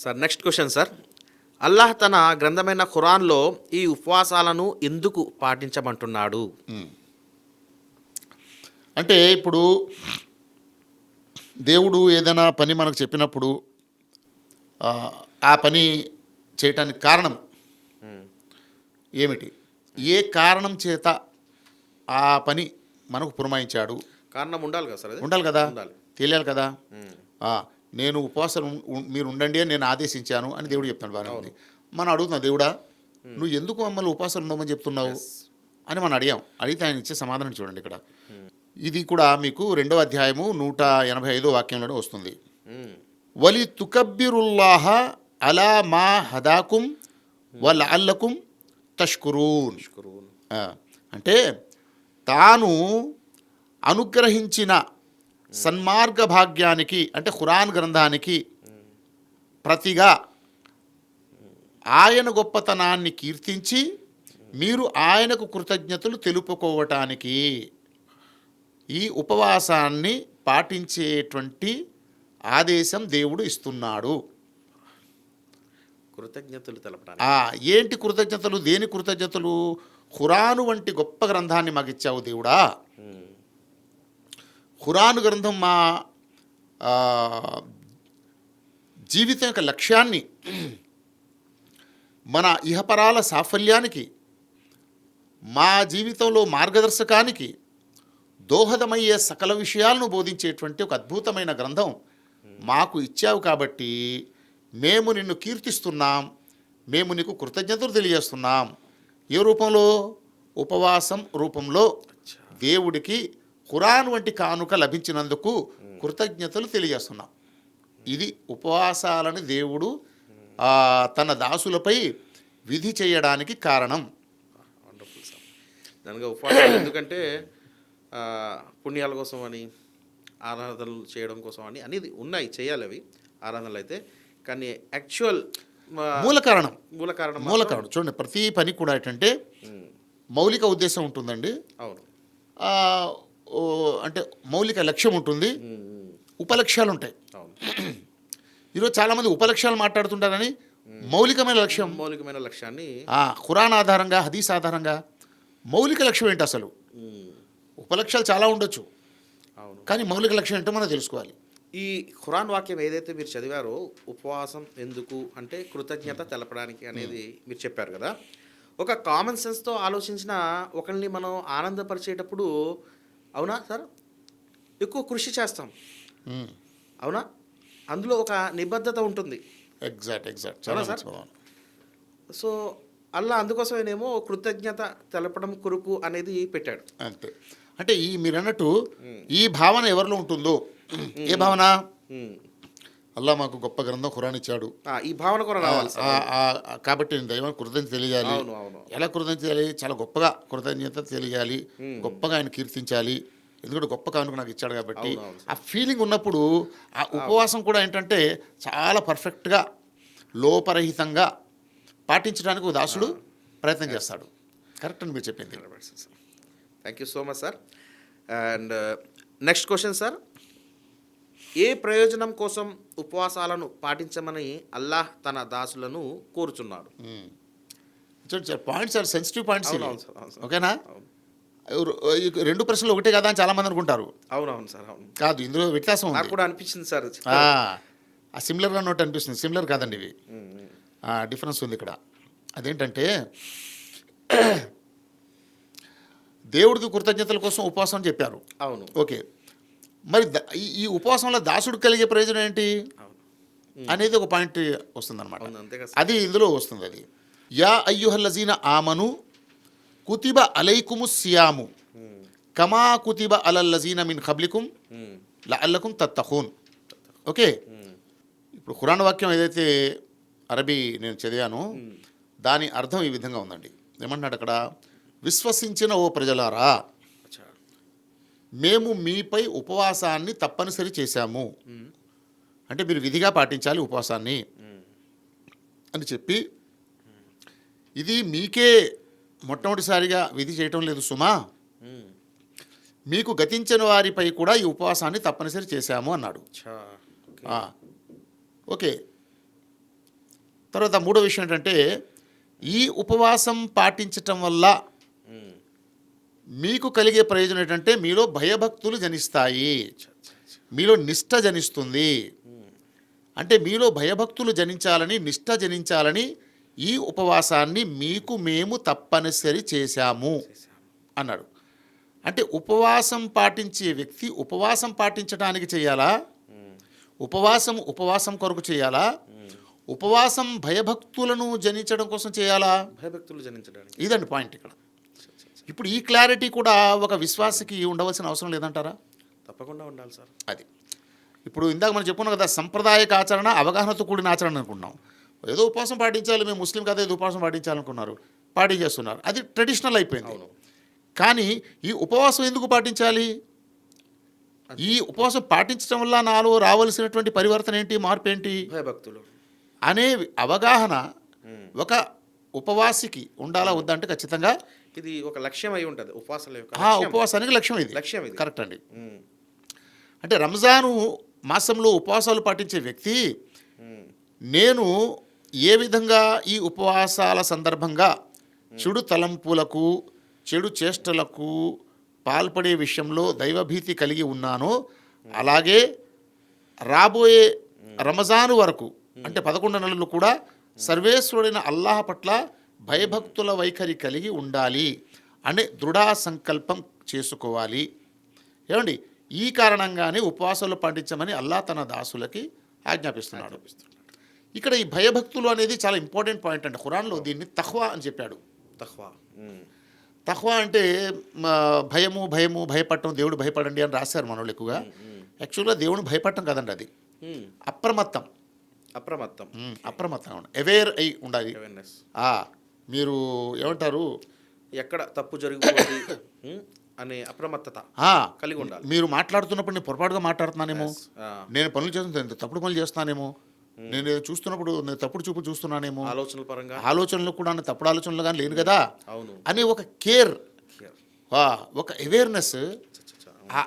Sir next question sir. Allah తన గ్రంథమైన ఖురాన్లో ఈ ఉపవాసాలను ఎందుకు పాటించమంటున్నాడు? అంటే ఇప్పుడు దేవుడు ఏదైనా పని మనకు చెప్పినప్పుడు ఆ, ఆ పని చేయటానికి కారణం ఏమిటి, ఏ కారణం చేత ఆ పని మనకు పురమాయించాడు, కారణం ఉండాలి కదా సార్, అది ఉండాలి కదా, ఉండాలి. తెలియాలి కదా. మ్మ్. నేను ఉపవాసం మీరు ఉండండి అని నేను ఆదేశించాను అని దేవుడు చెప్తాడు. బాగా ఉంది. మనం అడుగుతున్నాం, దేవుడా నువ్వు ఎందుకు మమ్మల్ని ఉపవాసం ఉండమని చెప్తున్నావు అని మనం అడిగితే ఆయన ఇచ్చే సమాధానం చూడండి ఇక్కడ. ఇది కూడా మీకు 2వ అధ్యాయము 185 వాక్యంలోనే వస్తుంది. మ్మ్. వలి తుకబ్బిరుల్లాహ అలా మా హదాకుం వల్ అల్లకుం తష్కురూన్. షుక్రూన్. అంటే తాను అనుగ్రహించిన సన్మార్గ భాగ్యానికి అంటే ఖురాన్ గ్రంథానికి ప్రతిగా ఆయన గొప్పతనాన్ని కీర్తించి మీరు ఆయనకు కృతజ్ఞతలు తెలుపుకోవటానికి ఈ ఉపవాసాన్ని పాటించేటువంటి ఆదేశం దేవుడు ఇస్తున్నాడు. కృతజ్ఞతలు తెలపడానికి. ఏంటి కృతజ్ఞతలు, దేని కృతజ్ఞతలు? ఖురాను వంటి గొప్ప గ్రంథాన్ని మాకు ఇచ్చావు దేవుడా. మ్మ్. ఖురాను గ్రంథం మా జీవితం యొక్క లక్ష్యాన్ని, మన ఇహపరాల సాఫల్యానికి, మా జీవితంలో మార్గదర్శకానికి దోహదమయ్యే సకల విషయాలను బోధించేటువంటి ఒక అద్భుతమైన గ్రంథం మాకు ఇచ్చావు కాబట్టి మేము నిన్ను కీర్తిస్తున్నాం, మేము నీకు కృతజ్ఞతలు తెలియజేస్తున్నాం. ఏ రూపంలో? ఉపవాసం రూపంలో దేవుడికి ఖురాన్ వంటి కానుక లభించినందుకు కృతజ్ఞతలు తెలియజేస్తున్నాం. ఇది ఉపవాసాలని దేవుడు తన దాసులపై విధి చేయడానికి కారణం. Wonderful sir. దానిగా ఉపవాసాలు ఎందుకంటే పుణ్యాల కోసం అని, ఆరాధనలు చేయడం కోసం అని అనేది ఉన్నాయి, చేయాలి అవి ఆరాధనలు అయితే. కానీ యాక్చువల్ మూల కారణం మూల కారణం చూడండి, ప్రతి పని కూడా ఏంటంటే మౌలిక ఉద్దేశం ఉంటుందండి. అవును. అంటే మౌలిక లక్ష్యం ఉంటుంది, ఉపలక్ష్యాలు ఉంటాయి. అవును. ఈరోజు చాలామంది ఉపలక్ష్యాలు మాట్లాడుతుంటారని మౌలికమైన లక్ష్యాన్ని ఖురాన్ ఆధారంగా, హదీస్ ఆధారంగా మౌలిక లక్ష్యం ఏంటి అసలు? ఉపలక్ష్యాలు చాలా ఉండొచ్చు, అవును, కానీ మౌలిక లక్ష్యం ఏంటో మనం తెలుసుకోవాలి. ఈ ఖురాన్ వాక్యం ఏదైతే మీరు చదివారో, ఉపవాసం ఎందుకు అంటే కృతజ్ఞత తెలపడానికి అనేది మీరు చెప్పారు కదా. ఒక కామన్ సెన్స్తో ఆలోచించిన ఒకరిని మనం ఆనందపరిచేటప్పుడు, అవునా సార్, ఎక్కువ కృషి చేస్తాం, అవునా? అందులో ఒక నిబద్ధత ఉంటుంది. ఎగ్జాక్ట్ అవునా సార్? సో అల్లా అందుకోసమేనేమో కృతజ్ఞత తెలపడం కొరకు అనేది పెట్టాడు. అంతే. అంటే మీరు అన్నట్టు ఈ భావన ఎవరిలో ఉంటుందో, ఏ భావన? అల్లా మాకు గొప్ప గ్రంథం ఖురాన్ ఇచ్చాడు, ఈ భావన కూడా రావాలి కాబట్టి నేను దైవానికి కృతజ్ఞత తెలియాలి. ఎలా కృతజ్ఞత తెలియాలి? చాలా గొప్పగా కృతజ్ఞత తెలియాలి, గొప్పగా ఆయన కీర్తించాలి, ఎందుకంటే గొప్ప కానుక నాకు ఇచ్చాడు కాబట్టి. ఆ ఫీలింగ్ ఉన్నప్పుడు ఆ ఉపవాసం కూడా ఏంటంటే చాలా పర్ఫెక్ట్గా లోపరహితంగా పాటించడానికి ఒక దాసుడు ప్రయత్నం చేస్తాడు. కరెక్ట్ అని మీరు చెప్పింది. Thank you so much sir. And next question sir. ఏ ప్రయోజనం కోసం ఉపవాసాలను పాటించమని అల్లాహ్ తన దాసులను కోరుచున్నాడు? Sir points are sensitive points, ఓకేనా? అవును. 2 ప్రశ్నలు ఒకటే కదా అని చాలా మంది అనుకుంటారు. అవునవును సార్, అవును. కాదు, ఇందులో వ్యత్యాసం ఉంది. నాకు కూడా అనిపించింది సార్. సిమిలర్గా నోట్ అనిపిస్తుంది. సిమిలర్ కాదండి ఇవి, డిఫరెన్స్ ఉంది ఇక్కడ. అదేంటంటే దేవుడికి కృతజ్ఞతల కోసం ఉపవాసం అని చెప్పారు. అవును. ఓకే, మరి ఈ ఉపవాసంలో దాసుడికి కలిగే ప్రయోజనం ఏంటి అనేది ఒక పాయింట్ వస్తుందన్నమాట. అది ఇందులో వస్తుంది. అది యా అయ్యుహల్లజీన ఆమను కుతిబ అలైకుము సియాము కమా కుతిబ అలల్లజీన మిన్ ఖబ్లికుం లఅల్లకుం తత్తఖూన్. ఓకే, ఇప్పుడు ఖురాన్ వాక్యం ఏదైతే అరబీ నేను చదివానో దాని అర్థం ఈ విధంగా ఉందండి. ఏమంటున్నాడు అక్కడ? విశ్వసించిన ఓ ప్రజలారా, మేము మీపై ఉపవాసాన్ని తప్పనిసరి చేశాము, అంటే మీరు విధిగా పాటించాలి ఉపవాసాన్ని అని చెప్పి, ఇది మీకే మొట్టమొదటిసారిగా విధి చేయటం లేదు సుమా, మీకు గతించిన వారిపై కూడా ఈ ఉపవాసాన్ని తప్పనిసరి చేశాము అన్నాడు. ఓకే, తర్వాత మూడో విషయం ఏంటంటే ఈ ఉపవాసం పాటించటం వల్ల మీకు కలిగే ప్రయోజనం ఏంటంటే మీలో భయభక్తులు జనిస్తాయి, మీలో నిష్ఠ జనిస్తుంది. అంటే మీలో భయభక్తులు జనించాలని, నిష్ఠ జనించాలని ఈ ఉపవాసాన్ని మీకు మేము తప్పనిసరి చేశాము అన్నాడు. అంటే ఉపవాసం పాటించే వ్యక్తి ఉపవాసం పాటించడానికి చేయాలా, ఉపవాసం కొరకు చేయాలా, ఉపవాసం భయభక్తులను జనించడం కోసం చేయాలా? భయభక్తులు జనించడానికి. ఇదండి పాయింట్ ఇక్కడ. ఇప్పుడు ఈ క్లారిటీ కూడా ఒక విశ్వాసకి ఉండవలసిన అవసరం లేదంటారా? తప్పకుండా ఉండాలి సార్. అది ఇప్పుడు ఇందాక మనం చెప్పుకున్నాం కదా, సంప్రదాయక ఆచరణ అవగాహనతో కూడిన ఆచరణ అనుకున్నాం. ఏదో ఉపవాసం పాటించాలి, మేము ముస్లిం కదా ఏదో ఉపవాసం పాటించాలనుకున్నారు, పాటించేస్తున్నారు, అది ట్రెడిషనల్ అయిపోయింది. కానీ ఈ ఉపవాసం ఎందుకు పాటించాలి? ఈ ఉపవాసం పాటించడం వల్ల నాలో రావాల్సినటువంటి పరివర్తన ఏంటి, మార్పు ఏంటి, భయభక్తులు అనే అవగాహన ఒక ఉపవాసికి ఉండాలా వద్దంటే ఖచ్చితంగా ఇది ఒక లక్ష్యం అయి ఉంటుంది. ఉపవాసానికి లక్ష్యం ఇది. కరెక్ట్ అండి. ఉమ్. అంటే రంజాను మాసంలో ఉపవాసాలు పాటించే వ్యక్తి నేను ఏ విధంగా ఈ ఉపవాసాల సందర్భంగా చెడు తలంపులకు, చెడు చేష్టలకు పాల్పడే విషయంలో దైవభీతి కలిగి ఉన్నానో, అలాగే రాబోయే రంజాను వరకు అంటే 11 నెలలు కూడా సర్వేశ్వరుడైన అల్లాహ్ పట్ల భయభక్తుల వైఖరి కలిగి ఉండాలి అనే దృఢ సంకల్పం చేసుకోవాలి. ఏమండి, ఈ కారణంగానే ఉపవాసాలు పాటించమని అల్లాహ్ తన దాసులకి ఆజ్ఞాపిస్తున్నాడు. ఇక్కడ ఈ భయభక్తులు అనేది చాలా ఇంపార్టెంట్ పాయింట్ అండి. ఖురాన్లో దీన్ని తఖ్వా అని చెప్పాడు. తఖ్వా అంటే భయపడటం, దేవుడు భయపడండి అని రాశారు మనోళ్ళు ఎక్కువగా. యాక్చువల్గా దేవుడిని భయపడటం కదండి, అది అప్రమత్తం. అవేర్ అయి ఉండాలి. మీరు ఏమంటారు, ఎక్కడ తప్పు జరుగుతుంది అనే అప్రమత్తత కలిగి ఉండాలి. మీరు మాట్లాడుతున్నప్పుడు నేను పొరపాటుగా మాట్లాడుతున్నానేమో, నేను పనులు చేస్తున్నాను తప్పుడు పనులు చేస్తున్నానేమో, నేను చూస్తున్నప్పుడు నేను తప్పుడు చూపు చూస్తున్నానేమో, ఆలోచనలు కూడా తప్పుడు ఆలోచనలు కానీ లేను కదా అని ఒక కేర్, ఒక అవేర్నెస్,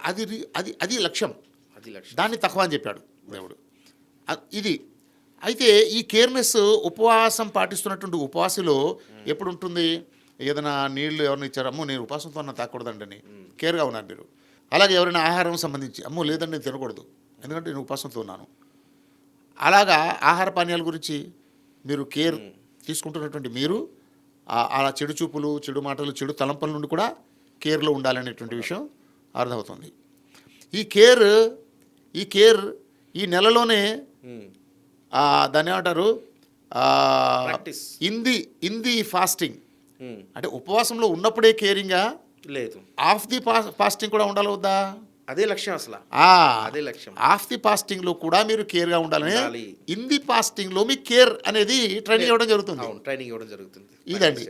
అది అది అది లక్ష్యం. దాన్ని తక్కువ అని చెప్పాడు దేవుడు. ఇది అయితే ఈ కేర్నెస్ ఉపవాసం పాటిస్తున్నటువంటి ఉపవాసిలో ఎప్పుడు ఉంటుంది? ఏదైనా నీళ్లు ఎవరైనా ఇచ్చారు, అమ్మో నేను ఉపవాసంతో అన్న తాకూడదండి అని కేర్గా ఉన్నారు మీరు. అలాగే ఎవరైనా ఆహారం సంబంధించి, అమ్మో లేదండి నేను తినకూడదు ఎందుకంటే నేను ఉపవాసంతో ఉన్నాను. అలాగా ఆహార పానీయాల గురించి మీరు కేర్ తీసుకుంటున్నటువంటి మీరు అలా చెడు చూపులు, చెడు మాటలు, చెడు తలంపుల నుండి కూడా కేర్లో ఉండాలనేటువంటి విషయం అర్థమవుతుంది. ఈ కేర్ ఈ నెలలోనే దాన్ని ఏమంటారు, ఇంది ఫాస్టింగ్ అంటే ఉపవాసంలో ఉన్నప్పుడే కేరింగా లేదు, ఆఫ్ ది ఫాస్టింగ్ కూడా ఉండాలి వద్దా? అదే లక్ష్యం అసలు. అదే లక్ష్యం. ఆఫ్ ది ఫాస్టింగ్ లో కూడా మీరు కేర్గా ఉండాలని, ఇన్ ది ఫాస్టింగ్ లో మీ కేర్ అనేది ట్రైనింగ్ ఇవ్వడం జరుగుతుంది. ఇదండి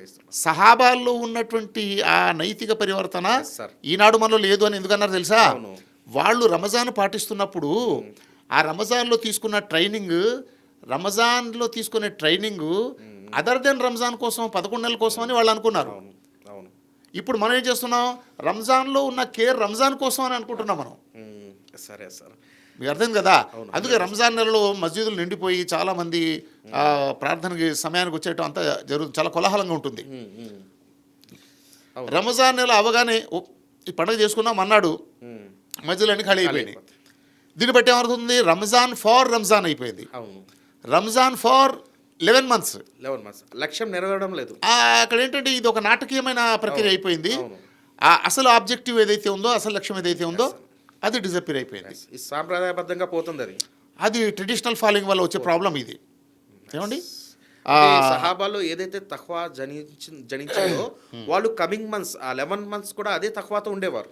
సహాబాల్లో ఉన్నటువంటి ఆ నైతిక పరివర్తన ఈనాడు మనలో లేదు అని ఎందుకన్నారు తెలుసా? వాళ్ళు రంజాన్ పాటిస్తున్నప్పుడు ఆ రంజాన్లో తీసుకున్న ట్రైనింగ్ అదర్ దెన్ రంజాన్ కోసం 11 నెలల కోసం అని వాళ్ళు అనుకున్నారు. ఇప్పుడు మనం ఏం చేస్తున్నాం, రంజాన్లో ఉన్న కేర్ రంజాన్ కోసం అని అనుకుంటున్నాం మనం. సరే సార్, మీకు అర్థం కదా. అందుకే రంజాన్ నెలలో మస్జిదులు నిండిపోయి చాలామంది ప్రార్థనకి సమయానికి వచ్చేయటం అంతా జరుగుతుంది, చాలా కోలాహలంగా ఉంటుంది. రంజాన్ నెల అవగానే ఈ పండుగ చేసుకున్నాం అన్నాడు, మస్జిదులన్నీ ఖాళీ అయిపోయినాయి. దీన్ని బట్టి ఏమవుతుంది, రంజాన్ అయిపోయింది. రంజాన్ ఫార్ 11 months లక్ష్యం నెరవేరడం లేదు. అక్కడ ఏంటంటే ఇది ఒక నాటకీయమైన ప్రక్రియ అయిపోయింది. అసలు ఆబ్జెక్టివ్ ఏదైతే ఉందో, అసలు లక్ష్యం ఏదైతే ఉందో అది డిజపీర్ అయిపోయింది. సాంప్రదాయబద్ధంగా పోతుంది అది ట్రెడిషనల్ ఫాలోయింగ్ వల్ల వచ్చే ప్రాబ్లం ఇది. ఏమండి, సహాబాలో ఏదైతే తఖ్వా జనించారో వాళ్ళు కమింగ్ మంత్స్ 11 months కూడా అదే తఖ్వాతో ఉండేవారు.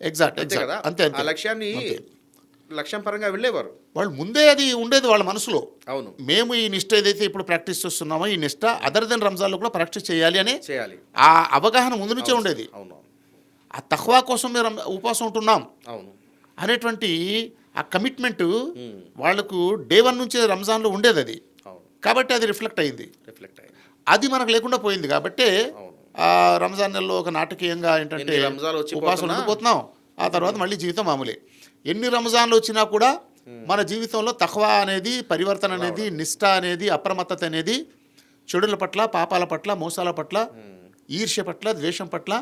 ఎగ్జాక్ట్ కదా, అంతే. ఆ లక్ష్యాన్ని లక్ష్యం పరంగా వెళ్ళేవారు వాళ్ళు. ముందే అది ఉండేది వాళ్ళ మనసులో. అవును, మేము ఈ నిష్ట ఏదైతే ఇప్పుడు ప్రాక్టీస్ చేస్తున్నామో ఈ నిష్ట అదర్ దెన్ రంజాన్లో కూడా ప్రాక్టీస్ చేయాలి ఆ అవగాహన ముందు నుంచే ఉండేది. అవును, ఆ తఖ్వా కోసం మేము ఉపవాసం ఉంటున్నాం అవును అనేటువంటి ఆ కమిట్మెంట్ వాళ్ళకు డే 1 నుంచే రంజాన్లో ఉండేది. అది కాబట్టి అది రిఫ్లెక్ట్ అయింది. అది మనకు లేకుండా పోయింది. కాబట్టి రంజాన్ నెలలో ఒక నాటకీయంగా ఏంటంటే ఉపవాసం ఉండిపోతున్నాం, ఆ తర్వాత మళ్ళీ జీవితం మామూలే. ఎన్ని రంజాన్లు వచ్చినా కూడా మన జీవితంలో తఖ్వా అనేది, పరివర్తన అనేది, నిష్ఠ అనేది, అప్రమత్తత అనేది, చెడుల పట్ల, పాపాల పట్ల, మోసాల పట్ల, ఈర్ష్య పట్ల, ద్వేషం పట్ల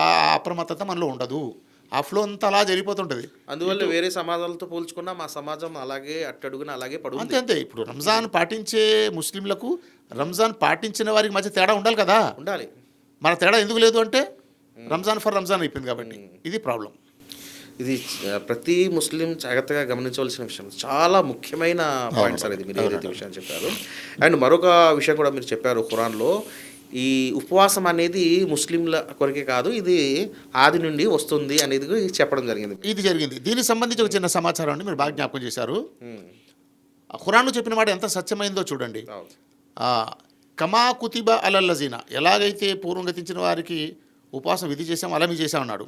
ఆ అప్రమత్తత మనలో ఉండదు. ఆ ఫ్లో అంతా అలా జరిగిపోతుంటుంది. అందువల్ల వేరే సమాజాలతో పోల్చుకున్నా మా సమాజం అలాగే అట్టడుగున అలాగే పడు. అంతే అంతే. ఇప్పుడు రంజాన్ పాటించే ముస్లింలకు రంజాన్ పాటించిన వారికి మధ్య తేడా ఉండాలి కదా. ఉండాలి. మన తేడా ఎందుకు లేదు అంటే రంజాన్ ఫర్ రంజాన్ అయిపోయింది కాబట్టి. ఇది ప్రాబ్లం. ఇది ప్రతి ముస్లిం జాగ్రత్తగా గమనించవలసిన విషయం. చాలా ముఖ్యమైన పాయింట్ సార్ ఇది మీరు ఏదైతే విషయం చెప్పారు. అండ్ మరొక విషయం కూడా మీరు చెప్పారు, ఖురాన్లో ఈ ఉపవాసం అనేది ముస్లింల కొరకే కాదు, ఇది ఆది నుండి వస్తుంది అనేది చెప్పడం జరిగింది. ఇది జరిగింది. దీనికి సంబంధించి ఒక చిన్న సమాచారం అండి, మీరు బాగా జ్ఞాపకం చేశారు. ఖురాన్లో చెప్పిన మాట ఎంత సత్యమైందో చూడండి. కమా కుతిబ అలల్లజీనా, ఎలాగైతే పూర్వం గతించిన వారికి ఉపవాసం విధి చేసాం అలా మీ చేసామన్నాడు.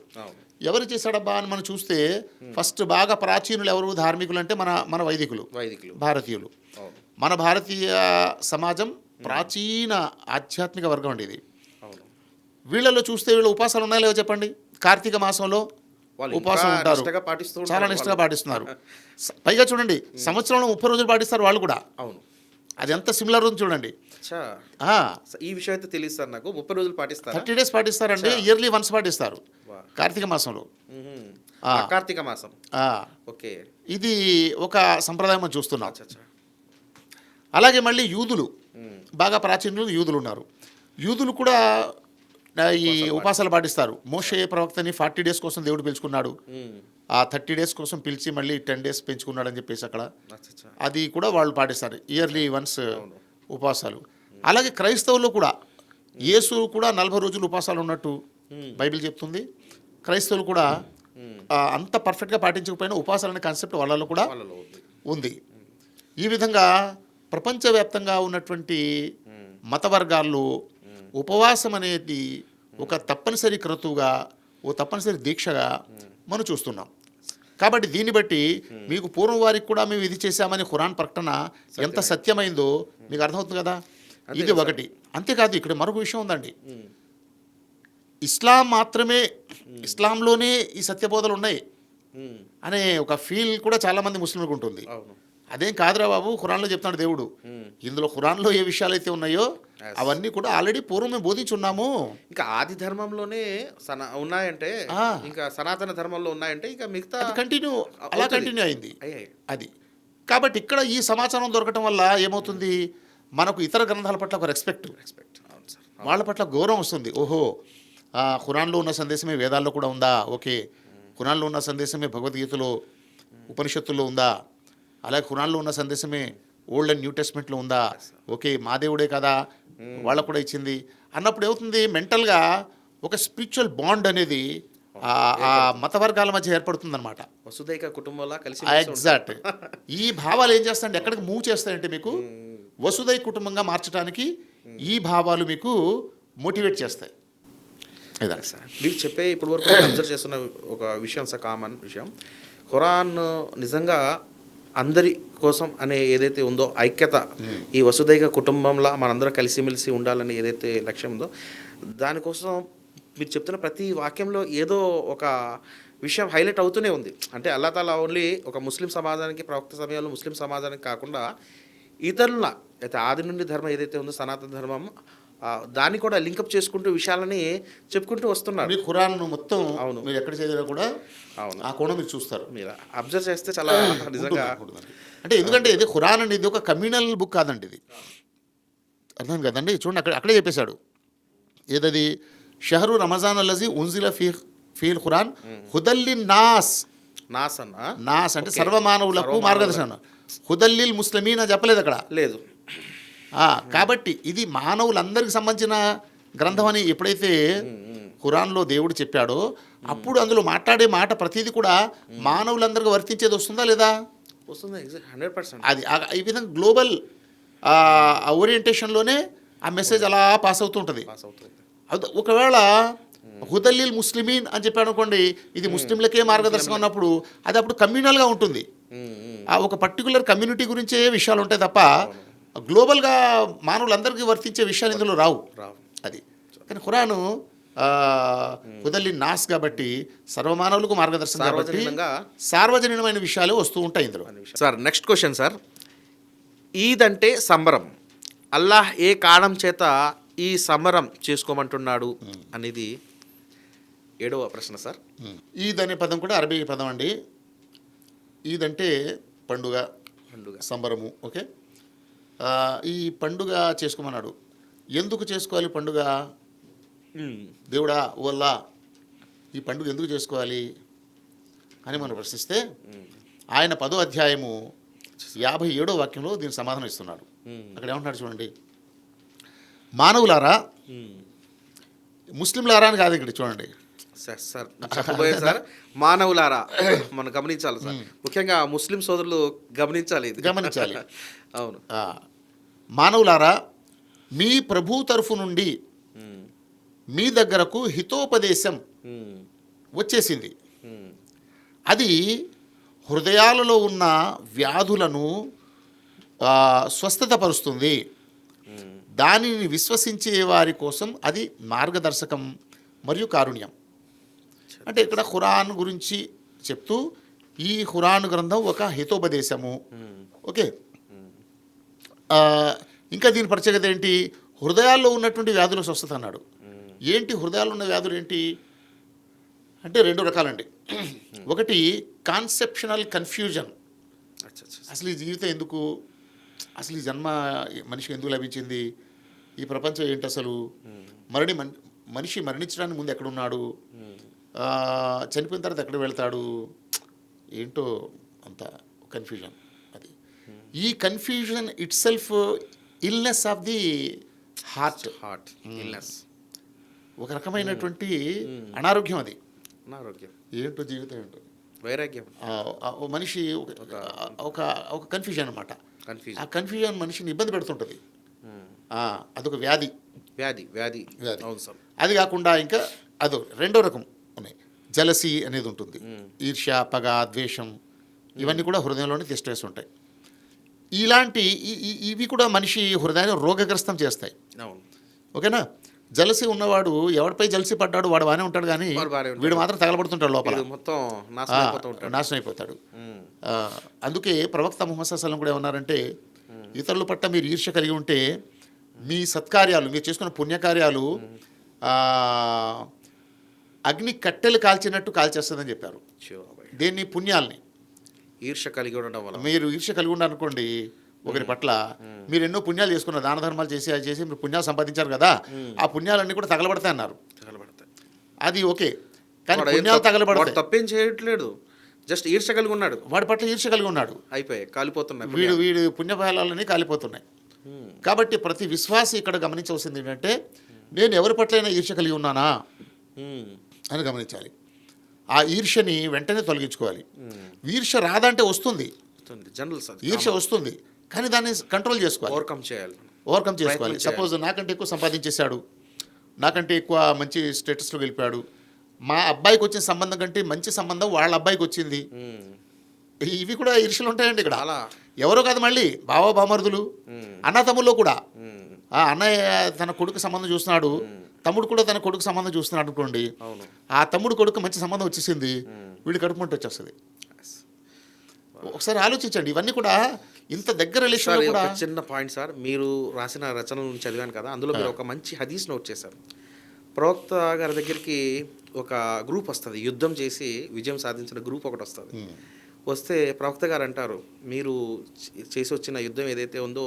ఎవరు చేశాడబ్బా అని మనం చూస్తే ఫస్ట్ బాగా ప్రాచీనులు ఎవరు, ధార్మికులు అంటే మన వైదికులు భారతీయులు. మన భారతీయ సమాజం ప్రాచీన ఆధ్యాత్మిక వర్గం అండి ఇది. వీళ్ళలో చూస్తే వీళ్ళు ఉపవాసాలు ఉన్నాయో లేవో చెప్పండి. కార్తీక మాసంలో ఉపవాసం ఉంటారు, చాలా నిష్ఠగా పాటిస్తున్నారు. పైగా చూడండి, సంవత్సరంలో 30 రోజులు పాటిస్తారు వాళ్ళు కూడా. అవును, అది ఎంత సిమిలర్ ఉంది చూడండి. ఈ విషయం అయితే తెలియదు సార్ నాకు. 30 రోజులు పాటిస్తారు, 30 days పాటిస్తారండి. ఇయర్లీ వన్స్ పాటిస్తారు కార్తీక మాసంలో. కార్తీక మాసం. ఓకే, ఇది ఒక సంప్రదాయం మనం చూస్తున్నాం. అలాగే మళ్ళీ యూదులు, బాగా ప్రాచీనులు యూదులు ఉన్నారు. యూదులు కూడా ఈ ఉపవాసాలు పాటిస్తారు. మోషే ప్రవక్తని 40 days కోసం దేవుడు పిలుచుకున్నాడు. ఆ 30 days కోసం పిలిచి మళ్ళీ 10 days పెంచుకున్నాడు అని చెప్పేసి అక్కడ అది కూడా వాళ్ళు పాటిస్తారు, ఇయర్లీ వన్స్ ఉపవాసాలు. అలాగే క్రైస్తవులు కూడా, యేసు కూడా 40 రోజులు ఉపవాసాలు ఉన్నట్టు బైబిల్ చెప్తుంది. క్రైస్తవులు కూడా అంత పర్ఫెక్ట్గా పాటించకపోయినా ఉపవాసాలు అనే కాన్సెప్ట్ వాళ్ళలో కూడా ఉంది. ఈ విధంగా ప్రపంచవ్యాప్తంగా ఉన్నటువంటి మత వర్గాల్లో ఉపవాసం అనేది ఒక తప్పనిసరి క్రతువుగా, ఓ తప్పనిసరి దీక్షగా మనం చూస్తున్నాం. కాబట్టి దీన్ని బట్టి మీకు పూర్వం వారికి కూడా మేము ఇది చేశామని ఖురాన్ ప్రకటన ఎంత సత్యమైందో మీకు అర్థమవుతుంది కదా. ఇది ఒకటి. అంతేకాదు, ఇక్కడ మరొక విషయం ఉందండి. ఇస్లాం మాత్రమే, ఇస్లాంలోనే ఈ సత్యబోధలు ఉన్నాయి అనే ఒక ఫీల్ కూడా చాలామంది ముస్లింలకు ఉంటుంది. అదేం కాదురా బాబు, ఖురాన్లో చెప్తున్నాడు దేవుడు. ఇందులో ఖురాన్లో ఏ విషయాలు అయితే ఉన్నాయో అవన్నీ కూడా ఆల్రెడీ పూర్వం మేము బోధించున్నాము. ఇంకా ఆది ధర్మంలోనే ఉన్నాయంటే, ఇంకా సనాతన ధర్మంలో ఉన్నాయంటే, ఇంకా మిగతా కంటిన్యూ అయింది అది. కాబట్టి ఇక్కడ ఈ సమాచారం దొరకటం వల్ల ఏమవుతుంది, మనకు ఇతర గ్రంథాల పట్ల ఒక రెస్పెక్ట్, వాళ్ళ పట్ల గౌరవం వస్తుంది. ఓహో, ఖురాన్లో ఉన్న సందేశమే వేదాల్లో కూడా ఉందా? ఓకే, ఖురాన్లో ఉన్న సందేశమే భగవద్గీతలో, ఉపనిషత్తుల్లో ఉందా? అలాగే ఖురాన్లో ఉన్న సందేశమే ఓల్డ్ అండ్ న్యూ టెస్ట్మెంట్లో ఉందా? ఓకే, మా దేవుడే కదా వాళ్ళకు కూడా ఇచ్చింది అన్నప్పుడు ఏమవుతుంది, మెంటల్గా ఒక స్పిరిచువల్ బాండ్ అనేది ఆ మత వర్గాల మధ్య ఏర్పడుతుంది అనమాట. వసుదైక కుటుంబంలో కలిసి. ఎగ్జాక్ట్. ఈ భావాలు ఏం చేస్తాయంటే, ఎక్కడికి మూవ్ చేస్తాయంటే మీకు వసుదైక కుటుంబంగా మార్చడానికి ఈ భావాలు మీకు మోటివేట్ చేస్తాయి. మీరు చెప్పే ఇప్పుడు వరకు అబ్జర్వ్ చేస్తున్న ఒక విషయం, కామన్ విషయం, ఖురాన్ నిజంగా అందరి కోసం అనే ఏదైతే ఉందో ఐక్యత, ఈ వసుదైక కుటుంబంలో మనందరం కలిసిమెలిసి ఉండాలని ఏదైతే లక్ష్యం ఉందో, దానికోసం మీరు చెప్తున్న ప్రతి వాక్యంలో ఏదో ఒక విషయం హైలైట్ అవుతూనే ఉంది. అంటే అల్లా తాలా ఓన్లీ ఒక ముస్లిం సమాజానికి, ప్రవక్త సమయంలో ముస్లిం సమాజానికి కాకుండా ఇతరుల అయితే ఆది నుండి ధర్మం ఏదైతే ఉందో సనాతన ధర్మం, దాన్ని కూడా లింకప్ చేసుకుంటూ విషయాలని చెప్పుకుంటూ వస్తున్నారు. ఖురాన్ మొత్తం అవును, మీరు ఎక్కడ చదివినా కూడా అవును ఆ కోణం మీరు చూస్తారు. మీరు అబ్జర్వ్ చేస్తే చాలా నిజంగా అంటే, ఎందుకంటే ఇది ఖురాన్ అనేది ఒక కమ్యూనల్ బుక్ కాదండి, ఇది అర్థం కదండి. చూడండి, అక్కడే చెప్పేశాడు ఏదది, షహరు రమజాన్ అల్లజీ ఉన్జిల ఫీల్ ఖురాన్ హుదల్లిన్ నాస్. నాస్ అంటే సర్వమానవులకు మార్గదర్శనం. హుదల్లిల్ ముస్లిమీన్ అని చెప్పలేదు అక్కడ, లేదు. కాబట్టి ఇది మానవులందరికి సంబంధించిన గ్రంథం అని ఎప్పుడైతే ఖురాన్లో దేవుడు చెప్పాడో, అప్పుడు అందులో మాట్లాడే మాట ప్రతిదీ కూడా మానవులందరికీ వర్తించేది వస్తుందా లేదా? వస్తుంది, 100%. అది ఈ విధంగా గ్లోబల్ ఓరియంటేషన్లోనే ఆ మెసేజ్ అలా పాస్ అవుతూ ఉంటుంది. ఒకవేళ హుదల్లిల్ ముస్లిమీన్ అని చెప్పాడు అనుకోండి, ఇది ముస్లింలకే మార్గదర్శకం అన్నప్పుడు అది అప్పుడు కమ్యూనల్గా ఉంటుంది. ఒక పర్టికులర్ కమ్యూనిటీ గురించే విషయాలు ఉంటాయి తప్ప గ్లోబల్గా మానవులందరికీ వర్తించే విషయాలు ఇందులో రావు. అది కానీ ఖురాను కుదల్లి నాస్ కాబట్టి సర్వమానవులకు మార్గదర్శనం కాబట్టి సార్వజనీనంగా సార్వజనీనమైన విషయాలు వస్తూ ఉంటాయి ఇందులో. Sir next question sir, Eid అంటే సంబరం, అల్లాహ్ ఏ కారణం చేత ఈ సంబరం చేసుకోమంటున్నాడు అనేది 7వ ప్రశ్న సార్. ఈద్ అనే పదం కూడా అరబీ పదం అండి. ఈద్ అంటే పండుగ, సంబరము. ఓకే, ఈ పండుగ చేసుకోమన్నాడు. ఎందుకు చేసుకోవాలి పండుగ? దేవుడా ఓల్లా ఈ పండుగ ఎందుకు చేసుకోవాలి అని మనం ప్రశ్నిస్తే ఆయన 10వ అధ్యాయము 57వ వాక్యంలో దీనికి సమాధానం ఇస్తున్నాడు. అక్కడ ఏమంటున్నాడు చూడండి, మానవులారా, ముస్లింలారా అని కాదు ఇక్కడ చూడండి సార్. చెప్పబోయే సార్ మానవులారా మనం గమనించాలి సార్, ముఖ్యంగా ముస్లిం సోదరులు గమనించాలి ఇది. గమనించాలి. అవును. మానవులారా, మీ ప్రభు తరఫు నుండి మీ దగ్గరకు హితోపదేశం వచ్చేసింది. అది హృదయాలలో ఉన్న వ్యాధులను స్వస్థతపరుస్తుంది. దానిని విశ్వసించే వారి కోసం అది మార్గదర్శకం మరియు కారుణ్యం. అంటే ఇక్కడ ఖురాన్ గురించి చెప్తూ ఈ ఖురాన్ గ్రంథం ఒక హితోపదేశము. ఓకే, ఇంకా దీని ప్రత్యేకత ఏంటి? హృదయాల్లో ఉన్నటువంటి వ్యాధుల స్వస్థత అన్నాడు. ఏంటి హృదయాల్లో ఉన్న వ్యాధులు ఏంటి అంటే 2 రకాలండి. ఒకటి కాన్సెప్షనల్ కన్ఫ్యూజన్, అసలు ఈ జీవితం ఎందుకు, అసలు ఈ జన్మ మనిషికి ఎందుకు లభించింది, ఈ ప్రపంచం ఏంటి, అసలు మనిషి మరణించడానికి ముందు ఎక్కడున్నాడు, చనిపోయిన తర్వాత ఎక్కడ వెళ్తాడు, ఏంటో అంత కన్ఫ్యూజన్. అది ఈ confusion it self illness of the heart illness, ఒక రకమైనటువంటి అనారోగ్యం. అది అనారోగ్యం, ఏంటో జీవితం ఏంటో వైరాగ్యం. మనిషి ఒక కన్ఫ్యూజన్ అనమాట. ఆ కన్ఫ్యూజన్ మనిషిని ఇబ్బంది పెడుతుంటుంది. అదొక వ్యాధి. అవును సార్. అది కాకుండా ఇంకా అదో 2వ రకం ఉన్నాయి, జలసి అనేది ఉంటుంది. ఈర్ష్య, పగ, ద్వేషం ఇవన్నీ కూడా హృదయంలోనే తిష్టవేసి ఉంటాయి. ఇలాంటి ఇవి కూడా మనిషి హృదయాన్ని రోగగ్రస్తం చేస్తాయి. ఓకేనా? జలసి ఉన్నవాడు ఎవరిపై జలసి పడ్డాడు వాడు బాగానే ఉంటాడు, కానీ వీడు మాత్రం తగలబడుతుంటాడు, లోపల మొత్తం నాశనం అయిపోతాడు. అందుకే ప్రవక్త ముహమ్మద్ సల్లల్లాహు అలైహి వసల్లం కూడా ఏమన్నారంటే, ఇతరుల పట్ల మీరు ఈర్ష్య కలిగి ఉంటే మీ సత్కార్యాలు, మీరు చేసుకున్న పుణ్యకార్యాలు అగ్ని కట్టెలు కాల్చినట్టు కాల్చేస్తుందని చెప్పారు. దేన్ని? పుణ్యాలని. ఈర్ష్య కలిగి ఉండడం వల్ల మీరు ఈర్ష్య కలిగి ఉన్నారనుకోండి ఒకరి పట్ల, మీరు ఎన్నో పుణ్యాలు చేసుకున్నారు, దాన ధర్మాలు చేసి అది చేసి మీరు పుణ్యాలు సంపాదించారు కదా, ఆ పుణ్యాలన్నీ కూడా తగలబడతాయి అన్నారు. అది ఓకే, కానీ పుణ్యాలు తగలబడతాయి. తప్పేం చేయట్లేదు, జస్ట్ ఈర్ష్య కలిగి ఉన్నాడు, వాడి పట్ల ఈర్ష్య కలిగి ఉన్నాడు, అయిపోయాయి, కాలిపోతున్నాయి, వీడి పుణ్యఫలాలన్నీ కాలిపోతున్నాయి. కాబట్టి ప్రతి విశ్వాసి ఇక్కడ గమనించవలసింది ఏంటంటే, నేను ఎవరి పట్లైనా ఈర్ష్య కలిగి ఉన్నానా అని గమనించాలి. ఆ ఈర్ష్యని వెంటనే తొలగించుకోవాలి. ఈర్ష్య రాదంటే వస్తుంది, ఈర్ష్య వస్తుంది, కానీ దాన్ని కంట్రోల్ చేసుకోవాలి, ఓవర్కమ్ చేసుకోవాలి. సపోజ్ నాకంటే ఎక్కువ సంపాదించేశాడు, నాకంటే ఎక్కువ మంచి స్టేటస్లో గెలిపాడు, మా అబ్బాయికి వచ్చిన సంబంధం కంటే మంచి సంబంధం వాళ్ళ అబ్బాయికి వచ్చింది, ఇవి కూడా ఈర్ష్యలు ఉంటాయండి ఇక్కడ. ఎవరో కాదు, మళ్ళీ బావ బామరుదులు, అన్న తమ్ముళ్ళు కూడా. అన్నయ్య తన కొడుకు సంబంధం చూస్తున్నాడు, తమ్ముడు కూడా తన కొడుకు సంబంధం చూస్తున్నాడు అనుకోండి, ఆ తమ్ముడు కొడుకు మంచి సంబంధం వచ్చేసింది, వీడి కడుపుమంట వచ్చేస్తుంది. ఒకసారి ఆలోచించండి, ఇవన్నీ కూడా ఇంత దగ్గర రిలేషన్ కూడా. చిన్న పాయింట్ సార్, మీరు రాసిన రచనలను చదివాను కదా, అందులో మీరు ఒక మంచి హదీస్ నోట్ చేశారు. ప్రవక్త గారి దగ్గరికి ఒక గ్రూప్ వస్తుంది, యుద్ధం చేసి విజయం సాధించిన గ్రూప్ ఒకటి వస్తుంది. వస్తే ప్రవక్త గారు అంటారు, మీరు చేసి వచ్చిన యుద్ధం ఏదైతే ఉందో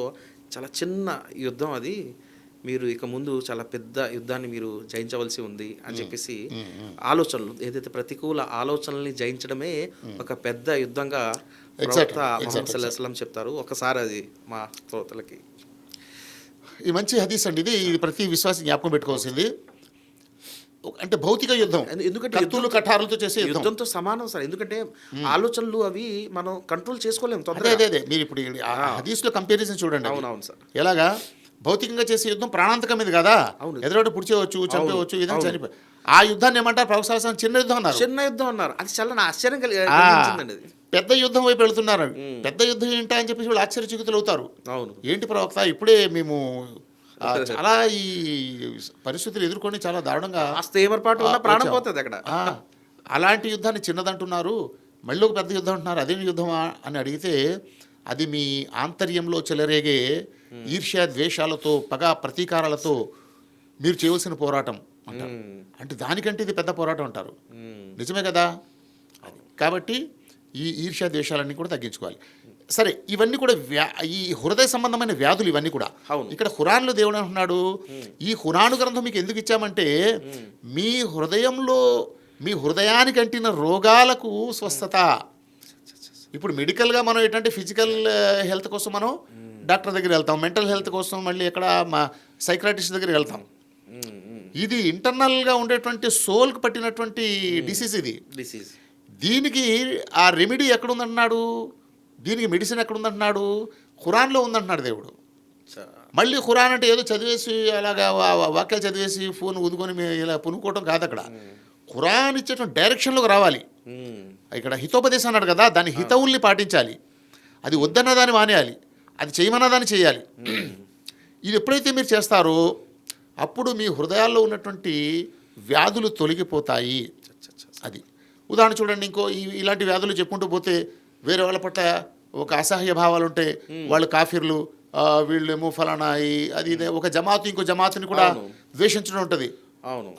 చాలా చిన్న యుద్ధం, అది మీరు ఇక ముందు చాలా పెద్ద యుద్ధాన్ని మీరు జయించవలసి ఉంది అని చెప్పేసి, ఆలోచనలు ఏదైతే ప్రతికూల ఆలోచనల్ని జయించడమే ఒక పెద్ద యుద్ధంగా ప్రవక్త ముహమ్మద్ సల్లల్లాహు అలైహి వసల్లం చెప్తారు. ఒకసారి అది మా శ్రోతలకి. ఈ మంచి హదీస్ అండి, ఇది ప్రతి విశ్వాసి జ్ఞాపకం పెట్టుకోవాల్సింది. అంటే భౌతిక యుద్ధం, ఎందుకంటే కత్తులు కఠారులతో చేసే యుద్ధంతో సమానం సార్. ఎందుకంటే ఆలోచనలు అవి మనం కంట్రోల్ చేసుకోలేము. అదే మీరు ఇప్పుడు హదీస్లో కంపారిజన్ చూడండి. అవునవును సార్. ఎలాగా భౌతికంగా చేసే యుద్ధం ప్రాణాంతకం ఇది కదా, ఎదురోడు పుడిచేవచ్చు, చంపేవచ్చు, ఇదని చనిపోయి. ఆ యుద్ధాన్ని ఏమంటారు ప్రవక్త చిన్న యుద్ధం అన్నారు. చిన్న యుద్ధం అన్నారు, అది చాలా ఆశ్చర్యం కలిగించిందండి. పెద్ద యుద్ధం వైపు వెళుతున్నారు. పెద్ద యుద్ధం ఏంటా అని చెప్పేసి వాళ్ళు ఆశ్చర్యచకితులు అవుతారు. అవును, ఏంటి ప్రవక్త, ఇప్పుడే మేము చాలా ఈ పరిస్థితులు ఎదుర్కొని చాలా దారుణంగా కాస్త ఏమరపాటు ఉన్న ప్రాణం వచ్చాం. పోతుంది అక్కడ. ఆ, అలాంటి యుద్ధాన్ని చిన్నదంటున్నారు, మళ్ళీ ఒక పెద్ద యుద్ధం అంటున్నారు. అదేం యుద్ధమా అని అడిగితే అది మీ ఆంతర్యంలో చెలరేగే ఈర్ష్య ద్వేషాలతో పగ ప్రతీకారాలతో మీరు చేయవలసిన పోరాటం అంటారు. అంటే దానికంటే ఇది పెద్ద పోరాటం అంటారు. నిజమే కదా. అది కాబట్టి ఈ ఈర్ష్య ద్వేషాలన్నీ కూడా తగ్గించుకోవాలి. సరే, ఇవన్నీ కూడా ఈ హృదయ సంబంధమైన వ్యాధులు ఇవన్నీ కూడా అవును. ఇక్కడ ఖురాన్లో దేవుడు అంటున్నాడు, ఈ ఖురాను గ్రంథం మీకు ఎందుకు ఇచ్చామంటే మీ హృదయంలో మీ హృదయానికి అంటిన రోగాలకు స్వస్థత. ఇప్పుడు మెడికల్గా మనం ఏంటంటే ఫిజికల్ హెల్త్ కోసం మనం డాక్టర్ దగ్గర వెళ్తాం, మెంటల్ హెల్త్ కోసం మళ్ళీ ఎక్కడ మా సైక్రాటిస్ట్ దగ్గర వెళ్తాం. ఇది ఇంటర్నల్గా ఉండేటువంటి సోల్కి పట్టినటువంటి డిసీజ్. ఇది డిసీజ్. దీనికి ఆ రెమెడీ ఎక్కడుందంటున్నాడు, దీనికి మెడిసిన్ ఎక్కడుందంటున్నాడు, ఖురాన్లో ఉందంటున్నాడు దేవుడు. మళ్ళీ ఖురాన్ అంటే ఏదో చదివేసి అలాగా వాక్యాలు చదివేసి ఫోన్ ఊదుకొని ఇలా పునుకోవటం కాదు. అక్కడ ఖురాన్ ఇచ్చేటువంటి డైరెక్షన్లోకి రావాలి. ఇక్కడ హితోపదేశం అన్నాడు కదా, దాని హితవుల్ని పాటించాలి. అది వద్దన్న దాన్ని మానేయాలి, అది చేయమన్న దాన్ని చేయాలి. ఇది ఎప్పుడైతే మీరు చేస్తారో అప్పుడు మీ హృదయాల్లో ఉన్నటువంటి వ్యాధులు తొలగిపోతాయి. అది ఉదాహరణ చూడండి, ఇంకో ఇలాంటి వ్యాధులు చెప్పుకుంటూ పోతే వేరే వాళ్ళ పట్ల ఒక అసహ్య భావాలు ఉంటే వాళ్ళు కాఫీర్లు, వీళ్ళేమో ఫలానా అది ఒక జమాతు ఇంకో జమాతుని కూడా ద్వేషించడం ఉంటుంది. అవును.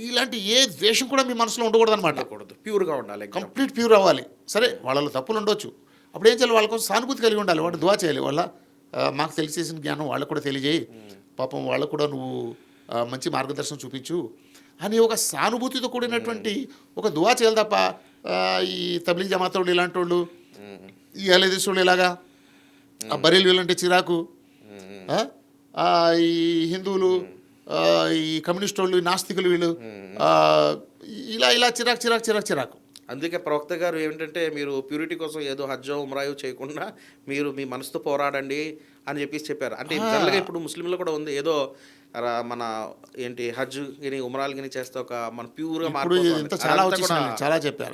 ఇలాంటి ఏ ద్వేషం కూడా మీ మనసులో ఉండకూడదు అనమాట. ప్యూర్గా ఉండాలి, కంప్లీట్ ప్యూర్ అవ్వాలి. సరే, వాళ్ళలో తప్పులు ఉండొచ్చు, అప్పుడు ఏం చేయాలి, వాళ్ళ కోసం సానుభూతి కలిగి ఉండాలి, వాళ్ళు దువా చేయాలి. వాళ్ళ మాకు తెలిసేసిన జ్ఞానం వాళ్ళకు కూడా తెలియజేయి, పాపం వాళ్ళకు కూడా నువ్వు మంచి మార్గదర్శనం చూపించు అని ఒక సానుభూతితో కూడినటువంటి ఒక దువా చేయాలి తప్ప ఈ తబ్లీగ్ జమాత్ వాళ్ళు ఇలాంటి వాళ్ళు, ఈ అలేదీస్ వాళ్ళు ఇలాగా, ఆ బరేలీలు అంటే చిరాకు, ఈ హిందువులు, ఈ కమ్యూనిస్ట్ వాళ్ళు, నాస్తికులు, వీళ్ళు ఇలా ఇలా చిరాకు చిరాకు చిరాకు చిరాకు. అందుకే ప్రవక్త గారు ఏమిటంటే మీరు ప్యూరిటీ కోసం ఏదో హజ్జో ఉమ్రాయో చేయకుండా మీరు మీ మనసుతో పోరాడండి అని చెప్పారు. అంటే జనరల్గా ఇప్పుడు ముస్లింలో కూడా ఉంది, ఏదో మన ఏంటి హజ్ గిని ఉమ్రాలు గిని చేస్తే ఒక మన ప్యూర్గా చాలా చెప్పారు.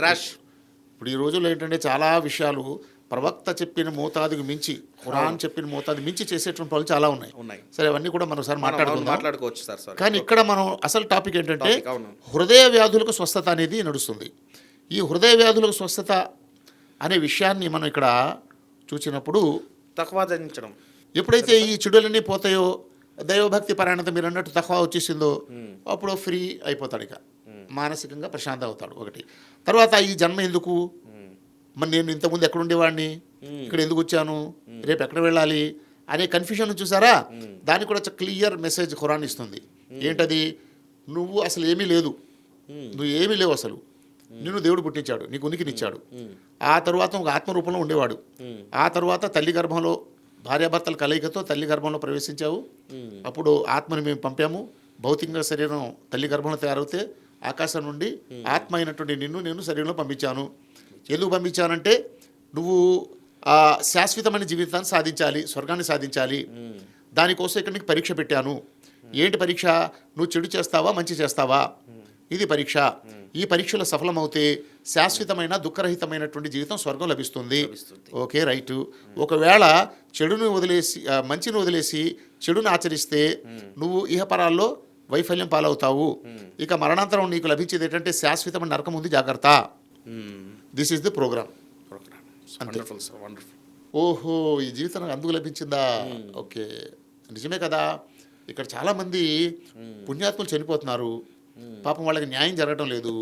ఇప్పుడు ఈ రోజుల్లో ఏంటంటే చాలా విషయాలు ప్రవక్త చెప్పిన మోతాదుకు మించి, ఖురాన్ చెప్పిన మోతాదు మించి చేసేటువంటి పనులు చాలా ఉన్నాయి. సరే, అవన్నీ కూడా మనం ఒకసారి మాట్లాడుకోవచ్చు సార్. కానీ ఇక్కడ మనం అసలు టాపిక్ ఏంటంటే హృదయ వ్యాధులకు స్వస్థత అనేది నడుస్తుంది. ఈ హృదయ వ్యాధులకు స్వస్థత అనే విషయాన్ని మనం ఇక్కడ చూసినప్పుడు తఖ్వా ధరించడం, ఎప్పుడైతే ఈ చెడులన్నీ పోతాయో, దైవభక్తి పరాయణత మీరు అన్నట్టు తఖ్వా వచ్చేసిందో అప్పుడు ఫ్రీ అయిపోతాడు, ఇక మానసికంగా ప్రశాంత అవుతాడు. ఒకటి. తర్వాత ఈ జన్మ ఎందుకు, మరి నేను ఇంతకుముందు ఎక్కడ ఉండేవాడిని, ఇక్కడ ఎందుకు వచ్చాను, రేపు ఎక్కడ వెళ్ళాలి అనే కన్ఫ్యూజన్ చూసారా, దానికి కూడా క్లియర్ మెసేజ్ ఖురాన్ ఇస్తుంది. ఏంటది, నువ్వు అసలు ఏమీ లేదు, నువ్వు ఏమీ లేవు అసలు, నిన్ను దేవుడు పుట్టించాడు, నీకు ఉనికినిచ్చాడు. ఆ తర్వాత ఒక ఆత్మరూపంలో ఉండేవాడు. ఆ తర్వాత తల్లి గర్భంలో భార్యాభర్తల కలయికతో తల్లి గర్భంలో ప్రవేశించావు. అప్పుడు ఆత్మని మేము పంపాము. భౌతికంగా శరీరం తల్లి గర్భంలో తయారైతే ఆకాశం నుండి ఆత్మ అయినటువంటి నిన్ను నేను శరీరంలో పంపించాను. ఎందుకు పంపించానంటే నువ్వు శాశ్వతమైన జీవితాన్ని సాధించాలి, స్వర్గాన్ని సాధించాలి. దానికోసం ఇక్కడ నీకు పరీక్ష పెట్టాను. ఏంటి పరీక్ష, నువ్వు చెడు చేస్తావా మంచి చేస్తావా, ఇది పరీక్ష. ఈ పరీక్షలో సఫలమవుతే శాశ్వతమైన దుఃఖరహితమైనటువంటి జీవితం, స్వర్గం లభిస్తుంది. Okay, right. ఒకవేళ చెడును వదిలేసి మంచిని వదిలేసి చెడును ఆచరిస్తే నువ్వు ఇహపరాల్లో వైఫల్యం పాలవుతావు. ఇక మరణాంతరం నీకు లభించేది ఏంటంటే శాశ్వతమైన నరకం ఉంది, జాగ్రత్త. This is the program. ఓహో, ఈ జీవితం నాకు అందుకు లభించిందా? ఓకే, నిజమే కదా. ఇక్కడ చాలామంది పుణ్యాత్ములు చనిపోతున్నారు, పాపం వాళ్ళకి న్యాయం జరగడం లేదు.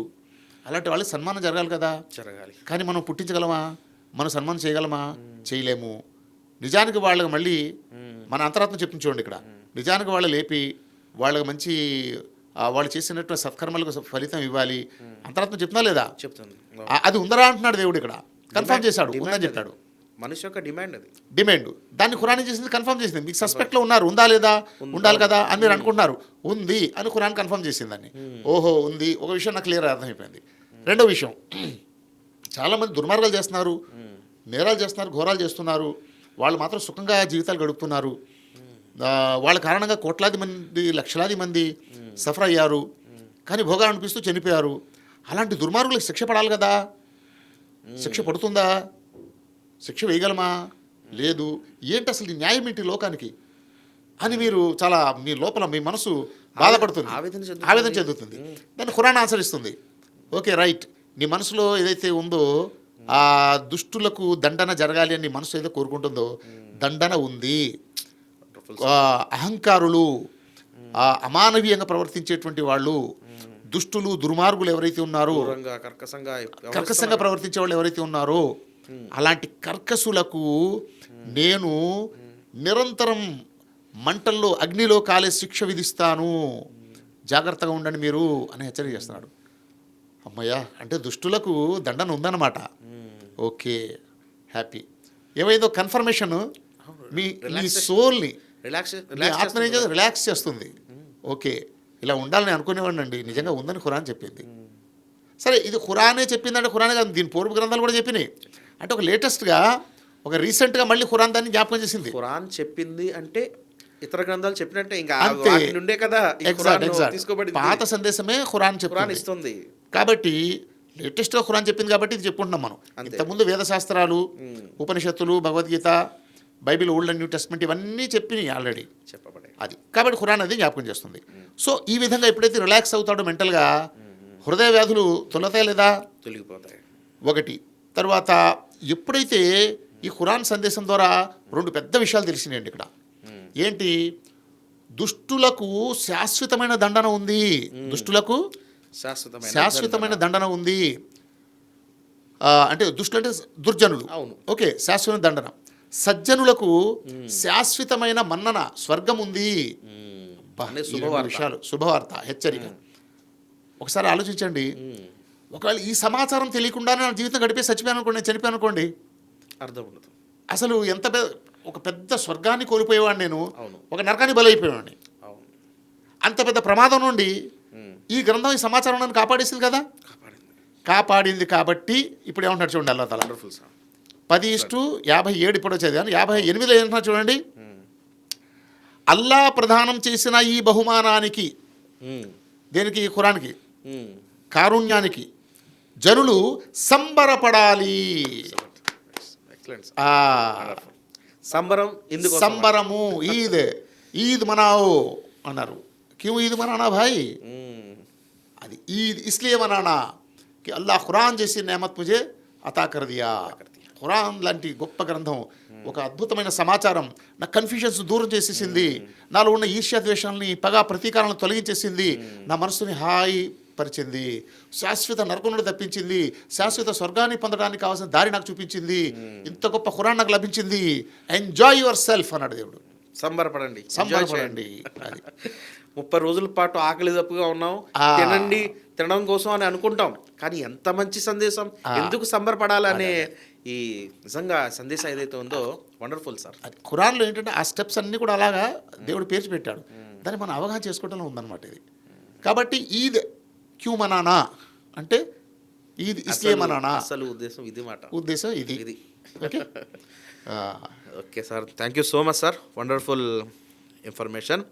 అలాంటి వాళ్ళకి సన్మానం జరగాలి కదా, జరగాలి. కానీ మనం పుట్టించగలమా, మనం సన్మానం చేయగలమా? చేయలేము. నిజానికి వాళ్ళకి మళ్ళీ మన అంతరాత్మ చెప్తుంది చూడండి, ఇక్కడ నిజానికి వాళ్ళు లేపి వాళ్ళకి మంచి వాళ్ళు చేసినట్టు సత్కర్మలకు ఫలితం ఇవ్వాలి. అంతరాత్మ చెప్తున్నా లేదా? చెప్తుంది. అది ఉందరా అంటున్నాడు దేవుడు, ఇక్కడ కన్ఫర్మ్ చేశాడు, ఉందని చెప్పాడు. మనిషి యొక్క డిమాండ్ దాన్ని ఖురాన్ చేసింది, కన్ఫర్మ్ చేసింది. మీకు సస్పెక్ట్లో ఉన్నారు, ఉందా లేదా, ఉండాలి కదా అని మీరు అనుకుంటున్నారు, ఉంది అని ఖురాన్ కన్ఫర్మ్ చేసింది దాన్ని. ఓహో, ఉంది. ఒక విషయం నాకు క్లియర్ అర్థమైపోయింది. రెండో విషయం, చాలామంది దుర్మార్గాలు చేస్తున్నారు, నేరాలు చేస్తున్నారు, ఘోరాలు చేస్తున్నారు. వాళ్ళు మాత్రం సుఖంగా జీవితాలు గడుపుతున్నారు. వాళ్ళ కారణంగా కోట్లాది మంది, లక్షలాది మంది సఫర్ అయ్యారు, కానీ భోగాలు అనిపిస్తూ చనిపోయారు. అలాంటి దుర్మార్గులకు శిక్ష పడాలి కదా. శిక్ష పడుతుందా? శిక్ష వేయగలమా? లేదు. ఏంటి అసలు న్యాయం ఏంటి లోకానికి? అని మీరు చాలా మీ లోపల మీ మనసు బాధపడుతుంది, ఆవేదన చెందుతుంది. దాన్ని ఖురాన్ ఆచరిస్తుంది. ఓకే రైట్, నీ మనసులో ఏదైతే ఉందో ఆ దుష్టులకు దండన జరగాలి అని నీ మనసు ఏదో కోరుకుంటుందో దండన ఉంది. అహంకారులు, అమానవీయంగా ప్రవర్తించేటువంటి వాళ్ళు, దుష్టులు దుర్మార్గులు ఎవరైతే ఉన్నారో, కర్కశంగా ప్రవర్తించే వాళ్ళు ఎవరైతే ఉన్నారో అలాంటి కర్కసులకు నేను నిరంతరం మంటల్లో అగ్నిలో కాలే శిక్ష విధిస్తాను, జాగ్రత్తగా ఉండండి మీరు అని హెచ్చరిక చేస్తున్నాడు. అమ్మయ్యా, అంటే దుష్టులకు దండన ఉందన్నమాట. Okay, happy. ఏమైందో కన్ఫర్మేషన్ మీ సోల్ని, మీ ఆత్మని రిలాక్స్ చేస్తుంది. ఓకే, ఇలా ఉండాలని అనుకునేవాడిని అండి, నిజంగా ఉందని ఖురాన్ చెప్పింది. సరే, ఇది ఖురానే చెప్పిందంటే ఖురానే కాదు, దీని పూర్వ గ్రంథాలు కూడా చెప్పినాయి. అంటే ఒక లేటెస్ట్గా, ఒక రీసెంట్గా మళ్ళీ ఖురాన్ దాన్ని జ్ఞాపకం చేసింది. ఖురాన్ చెప్పింది అంటే ఇతర గ్రంథాలు చెప్పినట్టే, ఇంకా అంతే. నుండే కదా తీసుకోబడి పాత సందేశమే ఖురాన్ ఇస్తుంది. కాబట్టి లేటెస్ట్గా ఖురాన్ చెప్పింది కాబట్టి ఇది చెప్పుకుంటున్నాం మనం. ఇంతకుముందు వేదశాస్త్రాలు, ఉపనిషత్తులు, Bhagavad Gita, Bible, old and new testament ఇవన్నీ చెప్పినాయి ఆల్రెడీ చెప్పబడే. అది కాబట్టి ఖురాన్ అది జ్ఞాపకం చేస్తుంది. సో ఈ విధంగా ఎప్పుడైతే రిలాక్స్ అవుతాడో మెంటల్గా, హృదయ వ్యాధులు తొలతాయి లేదా? తొలగిపోతాయి. ఒకటి. తర్వాత ఎప్పుడైతే ఈ ఖురాన్ సందేశం ద్వారా రెండు పెద్ద విషయాలు తెలిసినాయండి ఇక్కడ. ఏంటి? దుష్టులకు శాశ్వతమైన దండన ఉంది. దుష్టులకు శాశ్వతమైన దండన ఉంది. అంటే దుష్టులు అంటే దుర్జనులు. ఓకే, శాశ్వత దండన. సజ్జనులకు శాశ్వతమైన మన్నన, స్వర్గం ఉంది. విషయాలు, శుభవార్త, హెచ్చరిక. ఒకసారి ఆలోచించండి, ఒకవేళ ఈ సమాచారం తెలియకుండానే నా జీవితం గడిపే చచ్చిపోయాను అనుకోండి, నేను చనిపోయాను అనుకోండి, అర్థం ఉండదు. అసలు ఎంత ఒక పెద్ద స్వర్గాన్ని కోల్పోయేవాడిని నేను, ఒక నరకాన్ని బలైపోయేవాడిని. అంత పెద్ద ప్రమాదం నుండి ఈ గ్రంథం, ఈ సమాచారం నన్ను కాపాడేసింది కదా. కాపాడింది కాబట్టి ఇప్పుడు ఏమంటారు చూడండి, అల్లా తఆలా 10:57 ఇప్పుడు చదివాను. 58 ఏమంటున్నారు చూడండి. అల్లా ప్రదానం చేసిన ఈ బహుమానానికి, దేనికి? ఖురాన్కి, కారుణ్యానికి జనులు సంబరపడాలి. సంబరము, ఈద్ ఈద్ మనాओ అన్నారు. క్యూ ఈద్ మనానా భాయ్? అది ఈద్ ఇస్లియే మనానా कि अल्लाह ఖురాన్ చేసి నేమత్ ముజే అతా కర్ దియా. ఖురాన్ లాంటి గొప్ప గ్రంథం, ఒక అద్భుతమైన సమాచారం నా కన్ఫ్యూజన్స్ దూరం చేసేసింది, నాలో ఉన్న ఈర్ష్యాద్వేషాలని, పగా ప్రతీకారాలను తొలగించేసింది, నా మనసుని హాయి పరిచింది, శాశ్వత నరకం నుండి తప్పించింది, శాశ్వత స్వర్గాన్ని పొందడానికి కావాల్సిన దారి నాకు చూపించింది. ఇంత గొప్ప ఖురాన్ నాకు లభించింది. ఎంజాయ్ యువర్ సెల్ఫ్ అన్నాడు దేవుడు. సంబరపడండి. అది 30 రోజుల పాటు ఆకలి దప్పుగా ఉన్నాం, తినండి, తినడం కోసం అని అనుకుంటాం, కానీ ఎంత మంచి సందేశం, ఎందుకు సంబరపడాలనే ఈ నిజంగా సందేశం ఏదైతే ఉందో వండర్ఫుల్ సార్. ఖురాన్లో ఏంటంటే ఆ స్టెప్స్ అన్నీ కూడా అలాగా దేవుడు పేర్చి పెట్టాడు, దాన్ని మనం అవగాహన చేసుకోవడంలో ఉందన్నమాట ఇది. కాబట్టి ఈద్ క్యూ మనానా అంటే ఈద్ ఇస్లే మనానా, అసలు ఉద్దేశం ఇది మాట, ఉద్దేశం ఇది. Okay sir, thank you so much sir, wonderful information.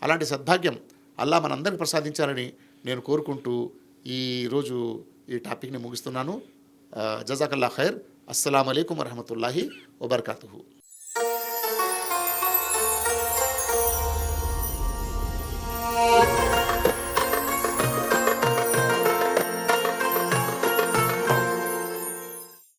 అలాంటి సద్భాగ్యం అల్లా మనందరికీ ప్రసాదించాలని నేను కోరుకుంటూ ఈరోజు ఈ టాపిక్ని ముగిస్తున్నాను. జజాకల్లా ఖైర్. అస్సలాము అలైకుం వరహమతుల్లాహి వబర్కాతుహు.